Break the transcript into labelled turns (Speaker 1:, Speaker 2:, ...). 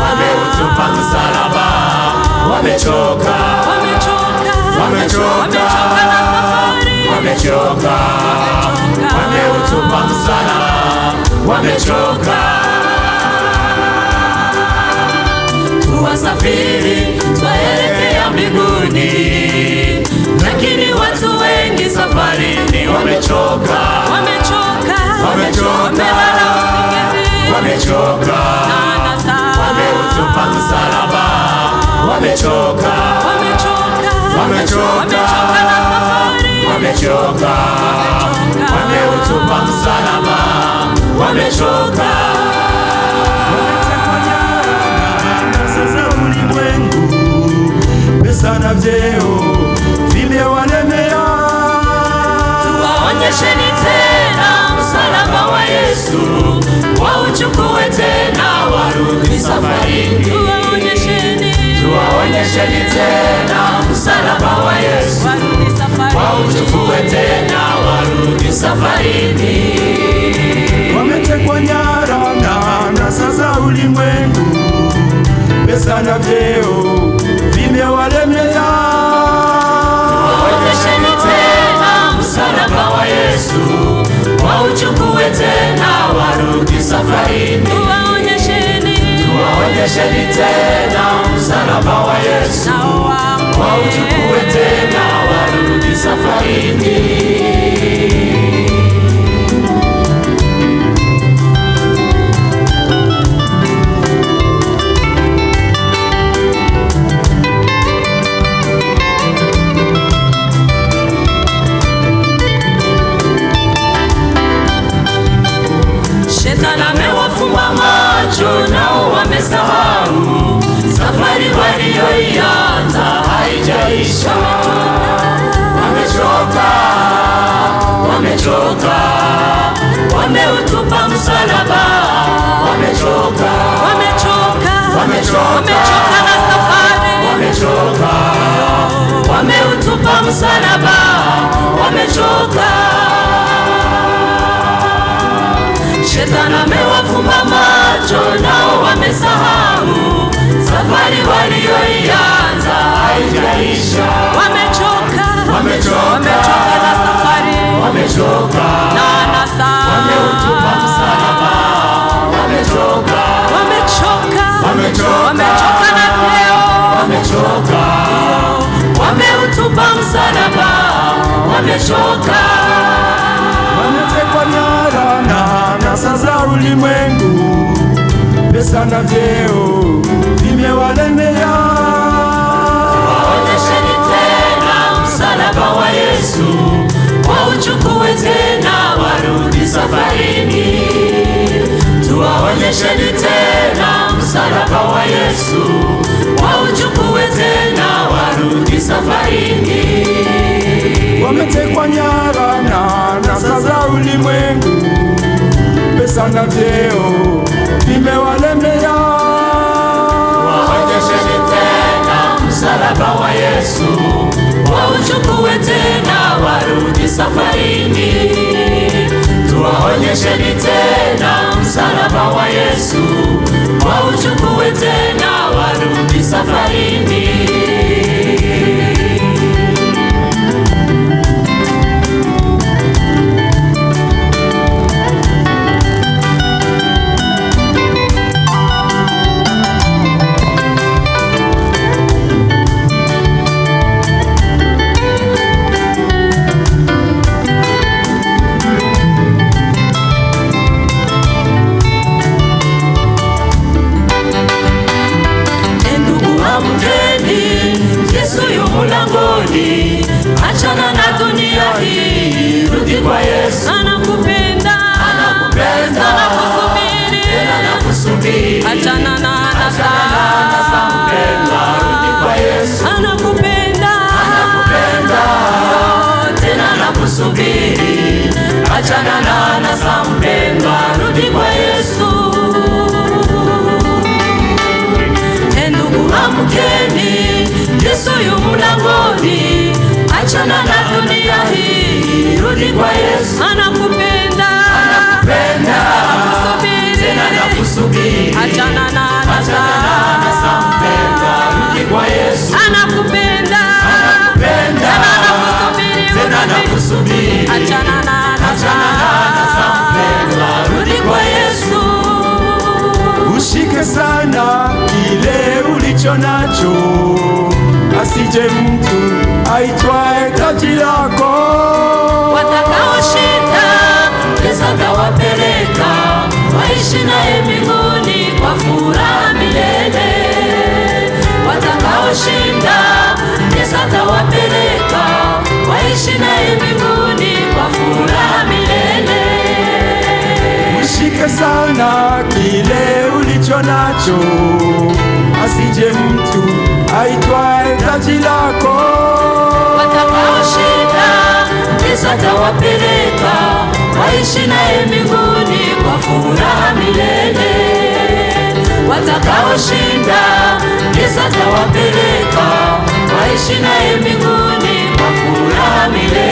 Speaker 1: wameutupa msalaba, wamechoka, na safari, wamechoka, wameutupa msalaba, wamechoka. Tuwasafiri twaelekea mbinguni, lakini watu wengi safarini wamechoka, wamelala usingizi, wamechoka, wameutupa msalaba, wamechoka, na safari, wamechoka, wameutupa msalaba, wamechoka. Pesa na vyeo vimewalemea, tuwaonyesheni tena msalaba wa Yesu, wauchukue tena warudi safarini. Tuwaonyesheni tena msalaba wa Yesu, wauchukue tena warudi safarini. Wametekwa nyara na anasa za ulimwengu, pesa na vyeo vimewalemea, tuwaonyesheni tena msalaba wa Yesu, wauchukue tena warudi safarini. Tuwaonyesheni tena msalaba wa Yesu, wauchukue tena warudi safarini. Nao wamesahau safari walioianza haijaisha. Wamechoka, wameutupa msalaba, wamechoka, na safari, wamechoka, wameutupa msalaba, wamechoka. Shetani amewafumba macho, nao wamesahau safari walioianza haijaisha. Wamechoka, na safari, wamechoka, wameutupa msalaba, wamechoka, na vyeo, wamechoka, wameutupa msalaba, wamechoka. Wametekwa nyara na anasa za ulimwengu, pesa na vyeo vimewalemea, tuwaonyesheni tena msalaba wa Yesu, wauchukue tena warudi safarini. Tuwaonyesheni tena msalaba wa Yesu, wauchukue tena warudi safarini. Wametekwa nyara na anasa za ulimwengu, pesa na vyeo vimewalemea, waonyesheni tena msalaba wa Yesu, wauchukue tena warudi safarini. Tuwaonyesheni tena msalaba wa Yesu, wauchukue tena warudi safarini. Achana na dunia hii, rudi kwa Yesu. Anakupenda, anakusubiri. Achana na anasa mpendwa, rudi kwa Yesu. Anakupenda, tena anakusubiri. Achana na anasa mpendwa, rudi kwa Yesu. Ndugu amkeni, Yesu yu mlangoni. Achana na dunia hii, rudi kwa Yesu. Anakupenda, tena anakusubiri. Achana
Speaker 2: Ushike sana kile ulicho nacho, asije mtu aitwae taji lako.
Speaker 1: Watakaoshinda Yesu atawapeleka, waishi naye mbinguni kwa furaha milele. Watakaoshinda Yesu atawapeleka, waishi naye mbinguni kwa furaha milele.
Speaker 2: Ushike sana kile ulicho nacho, asije mtu aitwae taji lako.
Speaker 1: Watakaoshinda Yesu atawapeleka, waishi naye mbinguni kwa furaha milele. Watakaoshinda Yesu atawapeleka, waishi naye mbinguni kwa furaha milele.